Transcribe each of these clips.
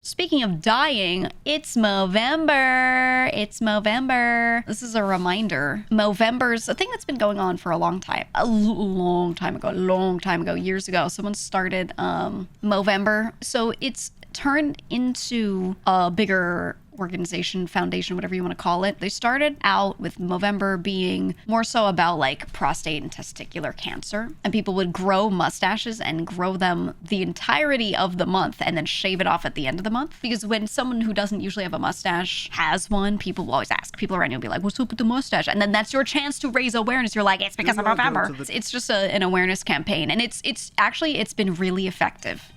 Speaking of dying, it's Movember. It's Movember. This is a reminder. Movember's a thing that's been going on for a long time. A long time ago, years ago. Someone started Movember. So it's turned into a bigger organization, foundation, whatever you want to call it. They started out with Movember being more so about like prostate and testicular cancer, and people would grow mustaches and grow them the entirety of the month and then shave it off at the end of the month. Because when someone who doesn't usually have a mustache has one, people will always ask. People around you will be like, what's up with the mustache? And then that's your chance to raise awareness. You're like, it's because of Movember. It's just an awareness campaign. And it's been really effective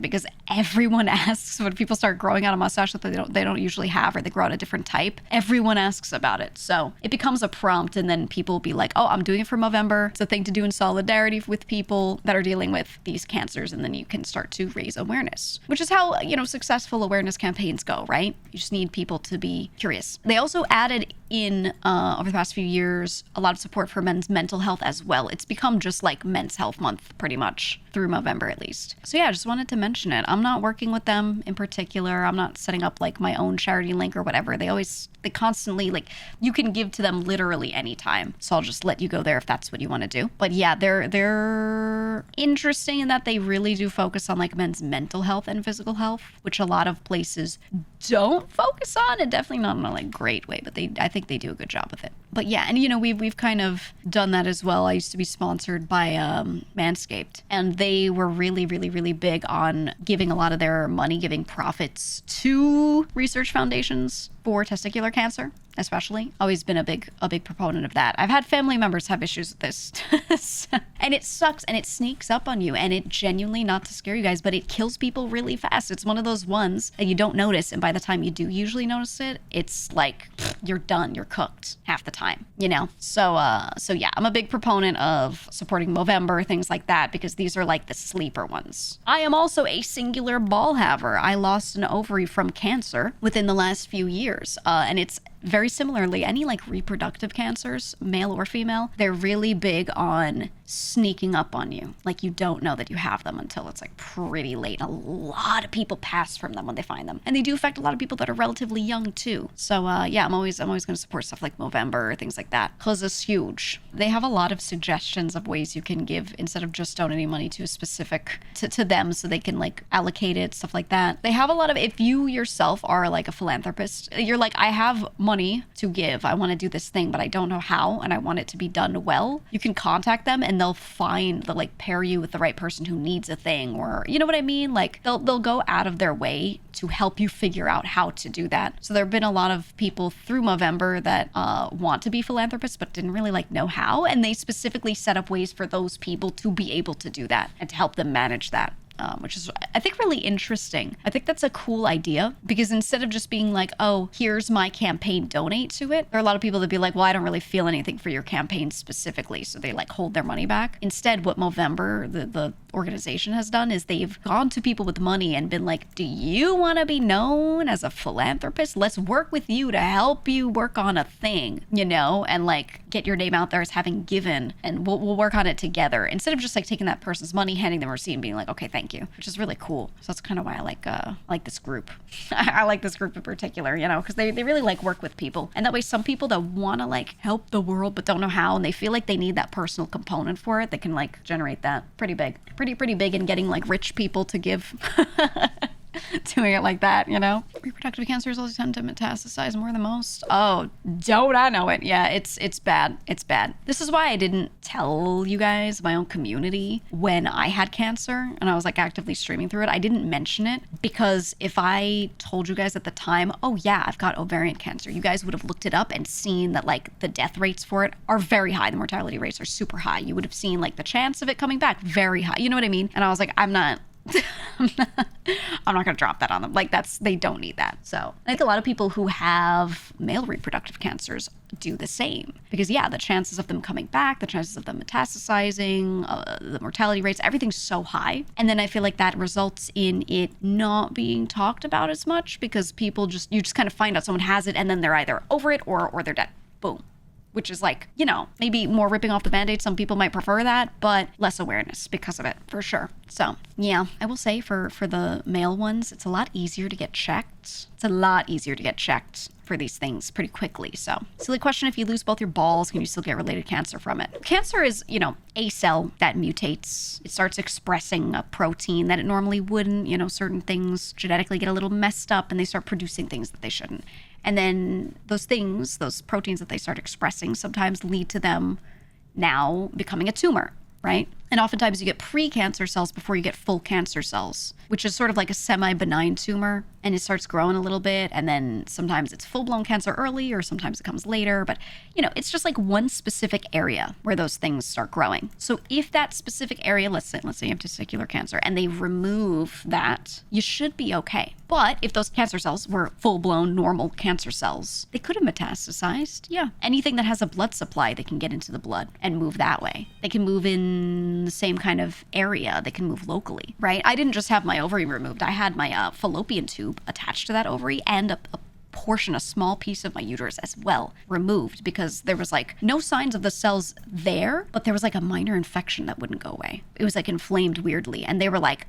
because everyone asks when people start growing out a mustache that they don't usually have, or they grow out a different type. Everyone asks about it. So it becomes a prompt, and then people will be like, oh, I'm doing it for Movember. It's a thing to do in solidarity with people that are dealing with these cancers. And then you can start to raise awareness, which is how, successful awareness campaigns go, right? You just need people to be curious. They also added in, over the past few years, a lot of support for men's mental health as well. It's become just like Men's Health Month, pretty much, through Movember at least. So yeah, I just wanted to mention it. I'm not working with them in particular. I'm not setting up like my own charity link or whatever. They constantly, like, you can give to them literally anytime. So I'll just let you go there if that's what you want to do. But yeah, they're interesting in that they really do focus on like men's mental health and physical health, which a lot of places don't focus on, and definitely not in a like great way, but I think they do a good job with it. But yeah, and we've kind of done that as well. I used to be sponsored by Manscaped, and they were really, really, really big on giving a lot of their money, giving profits to research foundations for testicular cancer, especially. Always been a big proponent of that. I've had family members have issues with this. And it sucks, and it sneaks up on you, and it genuinely, not to scare you guys, but it kills people really fast. It's one of those ones that you don't notice, and by the time you do usually notice it, it's like you're done, you're cooked half the time, So yeah, I'm a big proponent of supporting Movember, things like that, because these are like the sleeper ones. I am also a singular ball haver. I lost an ovary from cancer within the last few years, and it's very similarly, any like reproductive cancers, male or female, they're really big on sneaking up on you. Like, you don't know that you have them until it's like pretty late. A lot of people pass from them when they find them. And they do affect a lot of people that are relatively young too. So yeah, I'm always going to support stuff like Movember or things like that, because it's huge. They have a lot of suggestions of ways you can give instead of just donating money to a specific, to them, so they can like allocate it, stuff like that. They have a lot of, if you yourself are like a philanthropist, you're like, I have money to give, I want to do this thing, but I don't know how, and I want it to be done well. You can contact them, and they'll pair you with the right person who needs a thing, or you know what I mean? Like, they'll go out of their way to help you figure out how to do that. So there have been a lot of people through Movember that want to be philanthropists but didn't really like know how, and they specifically set up ways for those people to be able to do that and to help them manage that. Which is, I think, really interesting. I think that's a cool idea, because instead of just being like, oh, here's my campaign, donate to it, there are a lot of people that be like, well, I don't really feel anything for your campaign specifically, so they like hold their money back. Instead, what Movember, the organization, has done is they've gone to people with money and been like, do you want to be known as a philanthropist? Let's work with you to help you work on a thing, and like get your name out there as having given, and we'll work on it together, instead of just like taking that person's money, handing them a receipt, and being like, okay, thank you, which is really cool. So that's kind of why I like this group. I like this group in particular, because they really like work with people, and that way some people that want to like help the world but don't know how, and they feel like they need that personal component for it, they can like generate that. Pretty big in getting like rich people to give. Doing it like that, Reproductive cancers also tend to metastasize more than most. Oh, don't I know it? Yeah, it's bad. It's bad. This is why I didn't tell you guys, my own community, when I had cancer and I was like actively streaming through it. I didn't mention it, because if I told you guys at the time, oh yeah, I've got ovarian cancer, you guys would have looked it up and seen that like the death rates for it are very high. The mortality rates are super high. You would have seen like the chance of it coming back very high. You know what I mean? And I was like, I'm not going to drop that on them. Like, they don't need that. So I think a lot of people who have male reproductive cancers do the same, because yeah, the chances of them coming back, the chances of them metastasizing, the mortality rates, everything's so high. And then I feel like that results in it not being talked about as much, because people you just kind of find out someone has it, and then they're either over it or they're dead. Boom. which is like, you know, maybe more ripping off the Band-Aid. Some people might prefer that, but less awareness because of it, for sure. So yeah, I will say for the male ones, it's a lot easier to get checked. It's a lot easier to get checked for these things pretty quickly. So silly question, if you lose both your balls, can you still get related cancer from it? Cancer is, you know, a cell that mutates. It starts expressing a protein that it normally wouldn't. You know, certain things genetically get a little messed up and they start producing things that they shouldn't. And then those things, those proteins that they start expressing sometimes lead to them now becoming a tumor, right? And oftentimes you get pre-cancer cells before you get full cancer cells, which is sort of like a semi-benign tumor, and it starts growing a little bit, and then sometimes it's full-blown cancer early, or sometimes it comes later. But, you know, it's just like one specific area where those things start growing. So if that specific area, let's say you have testicular cancer, and they remove that, you should be okay. But if those cancer cells were full-blown normal cancer cells, they could have metastasized. Yeah. Anything that has a blood supply, they can get into the blood and move that way. They can move in the same kind of area. They can move locally, right? I didn't just have my ovary removed. I had my fallopian tube attached to that ovary and a portion, a small piece of my uterus as well, removed because there was like no signs of the cells there, but there was like a minor infection that wouldn't go away. It was like inflamed weirdly. And they were like,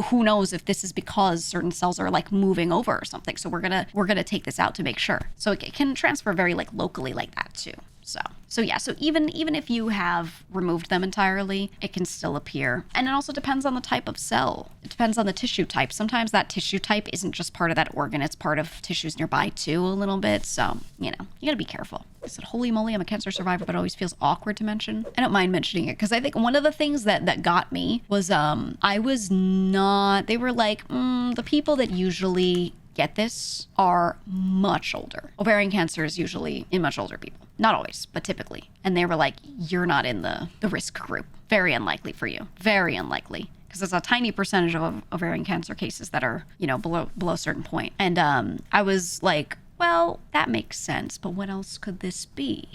who knows if this is because certain cells are like moving over or something. So we're gonna take this out to make sure. So it can transfer very like locally like that too. So yeah, so even if you have removed them entirely, it can still appear. And it also depends on the type of cell. It depends on the tissue type. Sometimes that tissue type isn't just part of that organ, it's part of tissues nearby too a little bit. So, you know, you gotta be careful. I said, holy moly, I'm a cancer survivor, but it always feels awkward to mention. I don't mind mentioning it because I think one of the things that got me was I was not, they were like, the people that usually get this are much older. Ovarian cancer is usually in much older people. Not always, but typically. And they were like, you're not in the risk group. Very unlikely for you. Very unlikely. Because there's a tiny percentage of ovarian cancer cases that are, you know, below a certain point. And I was like, well, that makes sense, but what else could this be?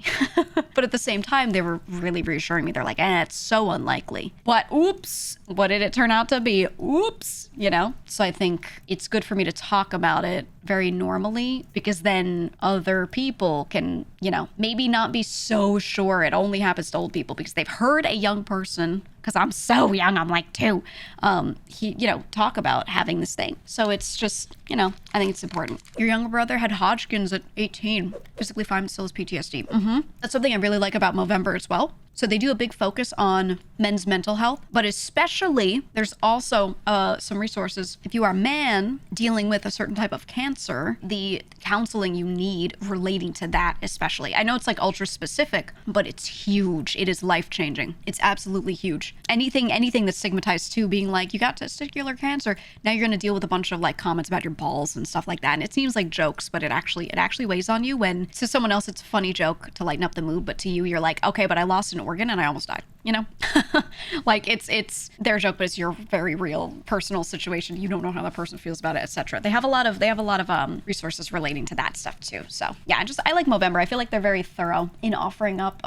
But at the same time, they were really reassuring me. They're like, it's so unlikely. But oops, what did it turn out to be? Oops, you know? So I think it's good for me to talk about it very normally because then other people can, you know, maybe not be so sure it only happens to old people because they've heard a young person, because I'm so young, I'm like 2, talk about having this thing. So it's just, you know, I think it's important. Your younger brother had Hodgkin's at 18, physically fine, still has PTSD. That's something I really like about Movember as well. So they do a big focus on men's mental health, but especially there's also some resources. If you are a man dealing with a certain type of cancer, the counseling you need relating to that especially. I know it's like ultra specific, but it's huge. It is life-changing. It's absolutely huge. Anything that's stigmatized too, being like, you got testicular cancer, now you're going to deal with a bunch of like comments about your balls and stuff like that. And it seems like jokes, but it actually weighs on you when to someone else it's a funny joke to lighten up the mood, but to you, you're like, okay, but I lost an organ and I almost died, you know? Like it's their joke, but it's your very real personal situation. You don't know how the person feels about it, etc. They have a lot of resources relating to that stuff too. So yeah, I like Movember. I feel like they're very thorough in offering up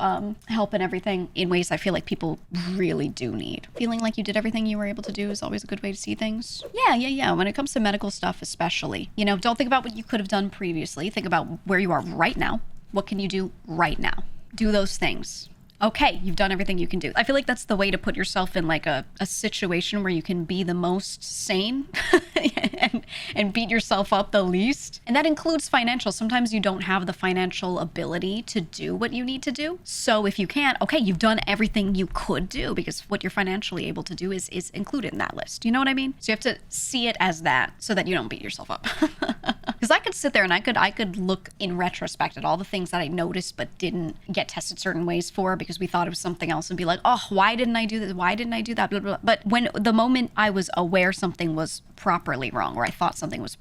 help and everything in ways I feel like people really do need. Feeling like you did everything you were able to do is always a good way to see things. Yeah. When it comes to medical stuff, especially, you know, don't think about what you could have done previously. Think about where you are right now. What can you do right now? Do those things. Okay, you've done everything you can do. I feel like that's the way to put yourself in like a situation where you can be the most sane and beat yourself up the least. And that includes financial. Sometimes you don't have the financial ability to do what you need to do. So if you can't, okay, you've done everything you could do because what you're financially able to do is included in that list. You know what I mean? So you have to see it as that so that you don't beat yourself up. Because I could sit there and I could look in retrospect at all the things that I noticed but didn't get tested certain ways for because we thought it was something else and be like, oh, why didn't I do this? Why didn't I do that? Blah, blah, blah. But when the moment I was aware something was properly wrong, or I thought something was,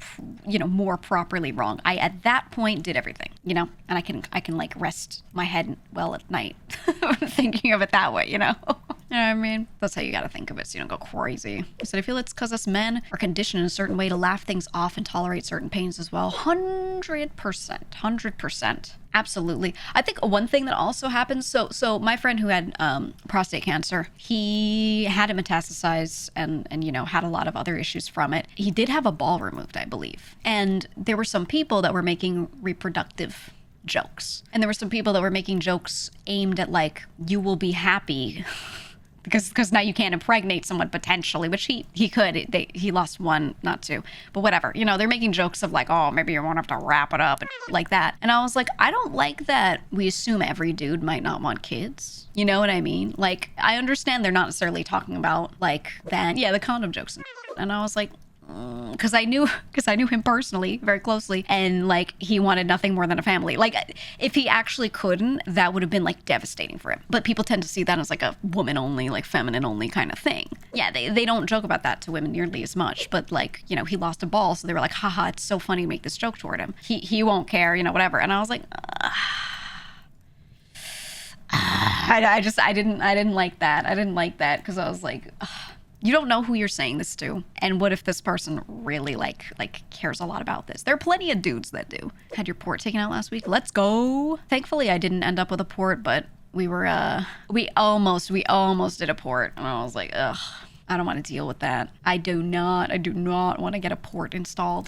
more properly wrong, I at that point did everything, and I can like rest my head well at night thinking of it that way, You know what I mean? That's how you got to think of it so you don't go crazy. So I feel it's because us men are conditioned in a certain way to laugh things off and tolerate certain pains as well. 100%. Absolutely. I think one thing that also happens, so my friend who had prostate cancer, he had it metastasize and had a lot of other issues from it. He did have a ball removed, I believe. And there were some people that were making reproductive jokes. And there were some people that were making jokes aimed at like, you will be happy because now you can't impregnate someone potentially, which he could. He lost one, not two, but whatever. You know, they're making jokes of like, oh, maybe you won't have to wrap it up and like that. And I was like, I don't like that we assume every dude might not want kids. You know what I mean? Like, I understand they're not necessarily talking about like that. Yeah, the condom jokes. And I was like, because I knew him personally very closely, and like he wanted nothing more than a family. Like if he actually couldn't, that would have been like devastating for him. But people tend to see that as like a woman only, like feminine only kind of thing. Yeah, they don't joke about that to women nearly as much. But like, you know, he lost a ball, so they were like, haha, it's so funny to make this joke toward him. He won't care, you know, whatever. And I was like, I didn't like that. I didn't like that because I was like, you don't know who you're saying this to. And what if this person really like cares a lot about this? There are plenty of dudes that do. Had your port taken out last week? Let's go. Thankfully, I didn't end up with a port, but we almost did a port. And I was like, ugh, I don't want to deal with that. I do not want to get a port installed.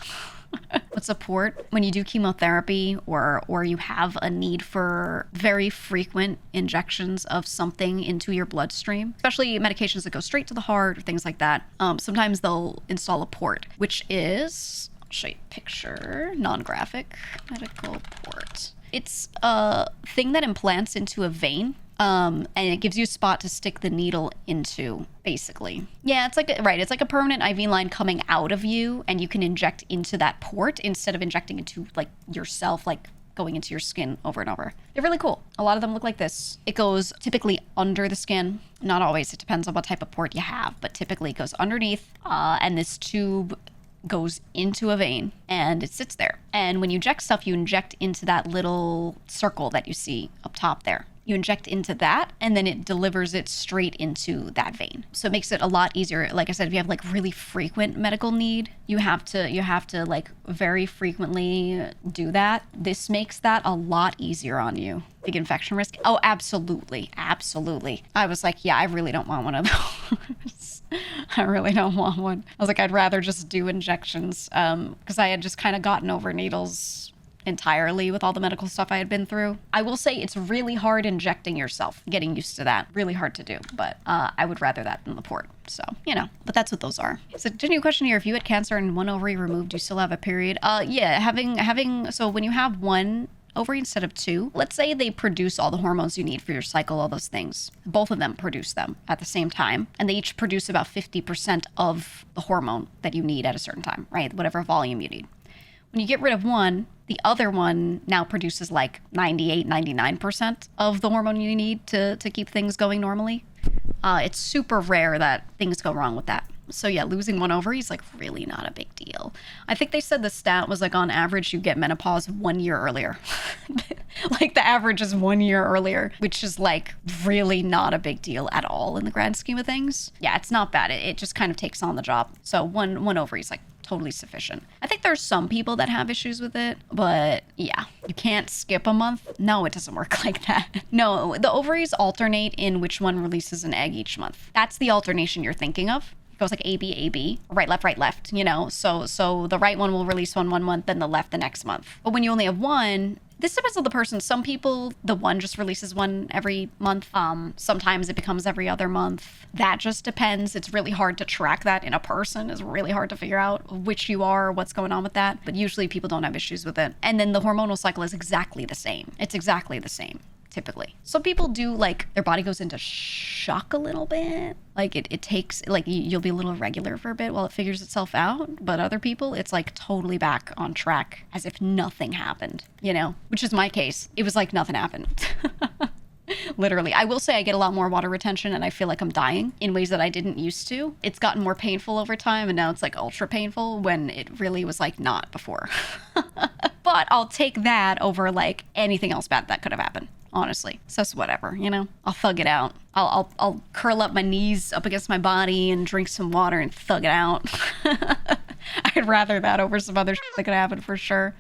What's a port? When you do chemotherapy or you have a need for very frequent injections of something into your bloodstream, especially medications that go straight to the heart or things like that, sometimes they'll install a port, which is, I'll show you a picture, non-graphic, medical port. It's a thing that implants into a vein. And it gives you a spot to stick the needle into, basically. Yeah, it's like a permanent IV line coming out of you, and you can inject into that port instead of injecting into like yourself, like going into your skin over and over. They're really cool. A lot of them look like this. It goes typically under the skin. Not always. It depends on what type of port you have, but typically it goes underneath, and this tube goes into a vein and it sits there. And when you inject stuff, you inject into that little circle that you see up top there. You inject into that, and then it delivers it straight into that vein. So it makes it a lot easier. Like I said, if you have like really frequent medical need, you have to like very frequently do that. This makes that a lot easier on you. Big infection risk? Oh, absolutely. Absolutely. I was like, yeah, I really don't want one of those. I really don't want one. I was like, I'd rather just do injections because I had just kind of gotten over needles entirely with all the medical stuff I had been through. I will say it's really hard injecting yourself, getting used to that. Really hard to do, but I would rather that than the port. So, you know, but that's what those are. So, genuine question here. If you had cancer and one ovary removed, do you still have a period? Yeah, so when you have one ovary instead of two, let's say they produce all the hormones you need for your cycle, all those things. Both of them produce them at the same time, and they each produce about 50% of the hormone that you need at a certain time, right? Whatever volume you need. When you get rid of one, the other one now produces like 98, 99% of the hormone you need to keep things going normally. It's super rare that things go wrong with that. So yeah, losing one ovary is like really not a big deal. I think they said the stat was like on average you get menopause 1 year earlier. Like the average is 1 year earlier, which is like really not a big deal at all in the grand scheme of things. Yeah, it's not bad. It just kind of takes on the job. So one ovary is like totally sufficient. I think there's some people that have issues with it, but yeah, you can't skip a month. No, it doesn't work like that. No, the ovaries alternate in which one releases an egg each month. That's the alternation you're thinking of. It goes like A, B, right, left, you know? So the right one will release one month, then the left the next month. But when you only have one, this depends on the person. Some people, the one just releases one every month. Sometimes it becomes every other month. That just depends. It's really hard to track that in a person. It's really hard to figure out which you are, what's going on with that. But usually people don't have issues with it. And then the hormonal cycle is exactly the same. It's exactly the same, typically. Some people do, like, their body goes into shock a little bit. Like it takes, like you'll be a little irregular for a bit while it figures itself out. But other people, it's like totally back on track as if nothing happened, you know, which is my case. It was like nothing happened. Literally. I will say I get a lot more water retention and I feel like I'm dying in ways that I didn't used to. It's gotten more painful over time and now it's like ultra painful when it really was like not before. But I'll take that over like anything else bad that could have happened. Honestly. So it's whatever, you know? I'll thug it out. I'll curl up my knees up against my body and drink some water and thug it out. I'd rather that over some other shit that could happen for sure.